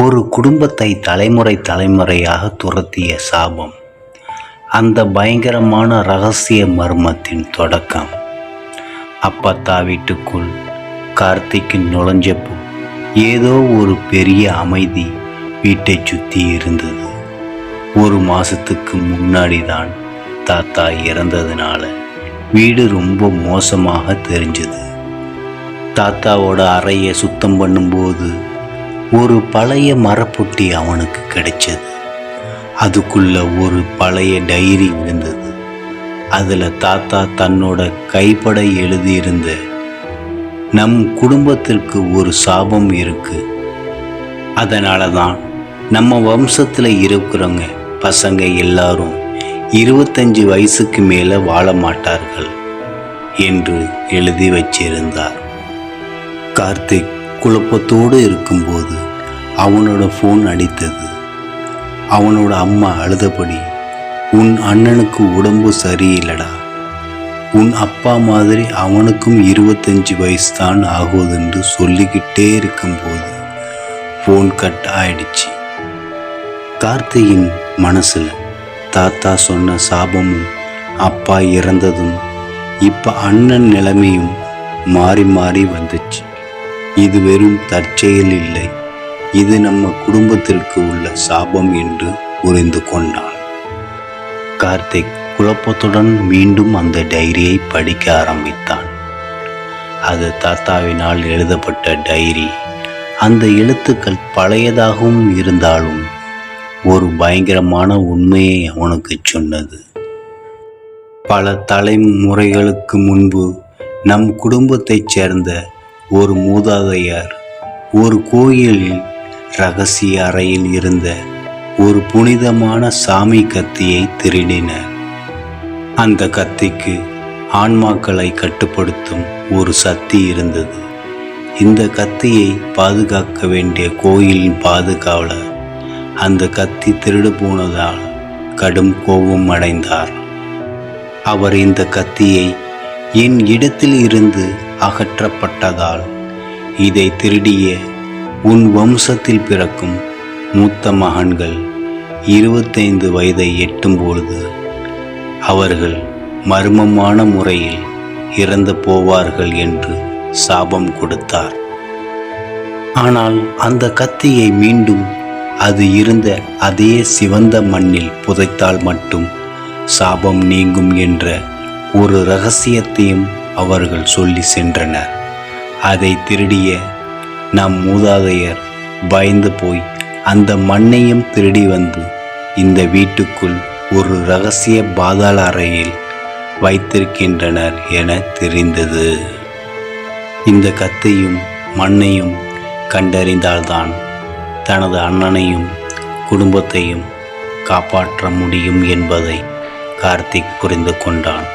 ஒரு குடும்பத்தை தலைமுறை தலைமுறையாக துரத்திய சாபம். அந்த பயங்கரமான இரகசிய மர்மத்தின் தொடக்கம். அப்பத்தா வீட்டுக்குள் கார்த்திக் நுழைஞ்சப்போ ஏதோ ஒரு பெரிய அமைதி வீட்டை சுற்றி இருந்தது. ஒரு மாசத்துக்கு முன்னாடி தான் தாத்தா இறந்ததுனால வீடு ரொம்ப மோசமாக தெரிஞ்சது. தாத்தாவோட அறையை சுத்தம் பண்ணும்போது ஒரு பழைய மரப்பொட்டி அவனுக்கு கிடைச்சது. அதுக்குள்ள ஒரு பழைய டைரி இருந்தது. அதில் தாத்தா தன்னோட கைப்பட எழுதியிருந்த, நம் குடும்பத்திற்கு ஒரு சாபம் இருக்கு, அதனால தான் நம்ம வம்சத்தில் இருக்கிறவங்க பசங்க எல்லாரும் 25 வயசுக்கு மேலே வாழ மாட்டார்கள் என்று எழுதி வச்சிருந்தார். கார்த்திக் குழப்பத்தோடு இருக்கும்போது அவனோட ஃபோன் அடித்தது. அவனோட அம்மா அழுதபடி, உன் அண்ணனுக்கு உடம்பு சரியில்லடா, உன் அப்பா மாதிரி அவனுக்கும் 25 வயசு தான் ஆகுதுன்னு சொல்லிக்கிட்டே இருக்கும்போது ஃபோன் கட் ஆயிடுச்சு. கார்த்தியின் மனசில் தாத்தா சொன்ன சாபமும் அப்பா இறந்ததும் இப்போ அண்ணன் நிலைமையும் மாறி மாறி வந்துச்சு. இது வெறும் தற்செயல் இல்லை, இது நம்ம குடும்பத்திற்கு உள்ள சாபம் என்று புரிந்து கொண்டான். கார்த்திக் குழப்பத்துடன் மீண்டும் அந்த டைரியை படிக்க ஆரம்பித்தான். அது தாத்தாவினால் எழுதப்பட்ட டைரி. அந்த எழுத்துக்கள் பழையதாகவும் இருந்தாலும் ஒரு பயங்கரமான உண்மையை அவனுக்கு சொன்னது. பல தலைமுறைகளுக்கு முன்பு நம் குடும்பத்தைச் சேர்ந்த ஒரு மூதாதையர் ஒரு கோயிலில் இரகசிய அறையில் இருந்த ஒரு புனிதமான சாமி கத்தியை திருடினர். அந்த கத்திக்கு ஆன்மாக்களை கட்டுப்படுத்தும் ஒரு சக்தி இருந்தது. இந்த கத்தியை பாதுகாக்க வேண்டிய கோயிலின் பாதுகாவலர் அந்த கத்தி திருடு போனதால் கடும் கோபம் அடைந்தார். அவர் இந்த கத்தியை என் இடத்தில் இருந்து அகற்றப்பட்டதால் இதை திருடிய உன் வம்சத்தில் பிறக்கும் மூத்த மகன்கள் 25 வயதை எட்டும் பொழுது அவர்கள் மர்மமான முறையில் இறந்து போவார்கள் என்று சாபம் கொடுத்தார். ஆனால் அந்த கத்தியை மீண்டும் அது இருந்த அதே சிவந்த மண்ணில் புதைத்தால் மட்டும் சாபம் நீங்கும் என்ற ஒரு இரகசியத்தையும் அவர்கள் சொல்லி சென்றனர். அதை திருடிய நம் மூதாதையர் பயந்து போய் அந்த மண்ணையும் திருடி வந்து இந்த வீட்டுக்குள் ஒரு இரகசிய பாதாள அறையில் வைத்திருக்கின்றனர் என தெரிந்தது. இந்த கத்தையும் மண்ணையும் கண்டறிந்தால்தான் தனது அண்ணனையும் குடும்பத்தையும் காப்பாற்ற முடியும் என்பதை கார்த்திக் புரிந்து கொண்டான்.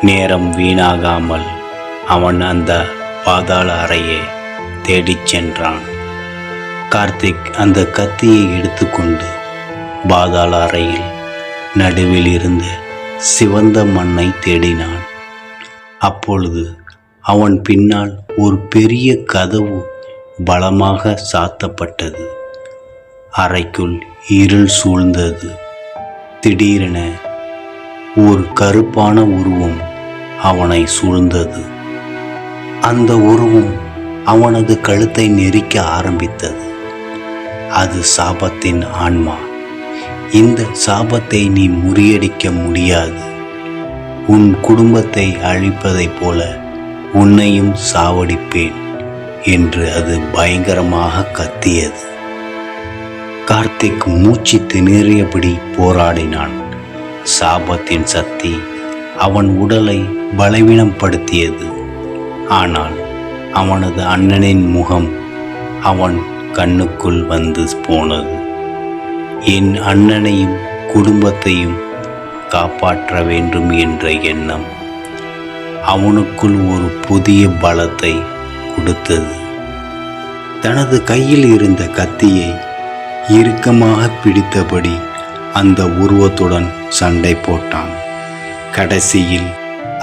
நேரம் வீணாகாமல் அவன் அந்த பாதாள அறையை தேடிச் சென்றான். கார்த்திக் அந்த கத்தியை எடுத்துக்கொண்டு பாதாள அறையில் நடுவில் இருந்த சிவந்த மண்ணை தேடினான். அப்பொழுது அவன் பின்னால் ஒரு பெரிய கதவு பலமாக சாத்தப்பட்டது. அறைக்குள் இருள் சூழ்ந்தது. திடீரென ஒரு கருப்பான உருவம் அவனை சூழ்ந்தது. அந்த உருவம் அவனது கழுத்தை நெரிக்க ஆரம்பித்தது. அது சாபத்தின் ஆன்மா. இந்த சாபத்தை நீ முறியடிக்க முடியாது. உன் குடும்பத்தை அழிப்பதைப் போல உன்னையும் சாவடிப்பேன் என்று அது பயங்கரமாக கத்தியது. கார்த்திக் மூச்சு திணறியபடி போராடினான். சாபத்தின் சக்தி அவன் உடலை பலவீனப்படுத்தியது. ஆனால் அவனது அண்ணனின் முகம் அவன் கண்ணுக்குள் வந்து போனது. என் அண்ணனையும் குடும்பத்தையும் காப்பாற்ற வேண்டும் என்ற எண்ணம் அவனுக்குள் ஒரு புதிய பலத்தை கொடுத்தது. தனது கையில் இருந்த கத்தியை இறுக்கமாக பிடித்தபடி அந்த உருவத்துடன் சண்டை போட்டான். கடைசியில்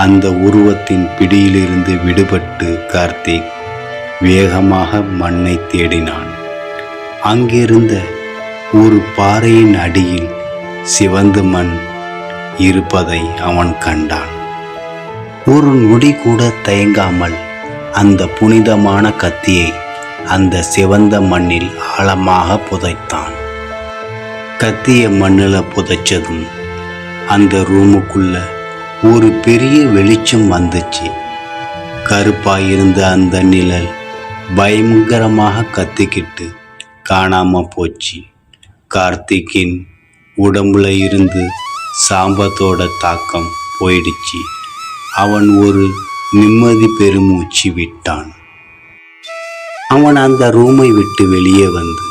அந்த உருவத்தின் பிடியிலிருந்து விடுபட்டு கார்த்திக் வேகமாக மண்ணை தேடினான். அங்கிருந்த ஒரு பாறையின் அடியில் சிவந்த மண் இருப்பதை அவன் கண்டான். ஒரு நொடி கூட தயங்காமல் அந்த புனிதமான கத்தியை அந்த சிவந்த மண்ணில் ஆழமாக புதைத்தான். கத்திய மண்ணில் புதைச்சதும் அந்த ரூமுக்குள்ள ஒரு பெரிய வெளிச்சம் வந்துச்சு. கருப்பாயிருந்த அந்த நிழல் பயங்கரமாக கத்திக்கிட்டு காணாம போச்சு. கார்த்திக்கின் உடம்புல இருந்து சாபத்தோட தாக்கம் போயிடுச்சு. அவன் ஒரு நிம்மதி பெருமூச்சு விட்டான். அவன் அந்த ரூமை விட்டு வெளியே வந்து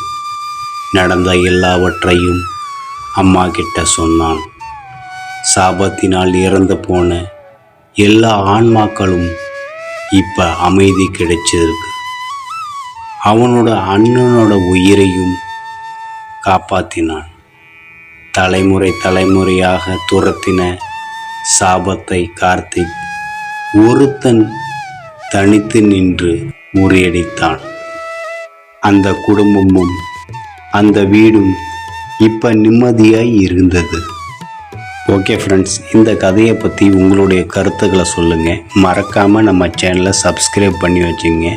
நடந்த எல்லாவற்றையும் அம்மா கிட்ட சொன்னான். சாபத்தினால் இறந்து போன எல்லா ஆன்மாக்களும் இப்ப அமைதி கிடைச்சிருக்கு. அவனோட அண்ணனோட உயிரையும் காப்பாத்தினான். தலைமுறை தலைமுறையாக துரத்தின சாபத்தை கார்த்திக் ஒருத்தன் தனித்து நின்று முறியடித்தான். அந்த குடும்பமும் அந்த வீடும் இப்ப நிம்மதியாய் இருந்தது. ஓகே ஃப்ரெண்ட்ஸ், இந்த கதையை பற்றி உங்களுடைய கருத்துக்களை சொல்லுங்கள். மறக்காமல் நம்ம சேனலை சப்ஸ்கிரைப் பண்ணி வச்சுங்க.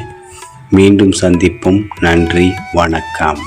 மீண்டும் சந்திப்போம். நன்றி, வணக்கம்.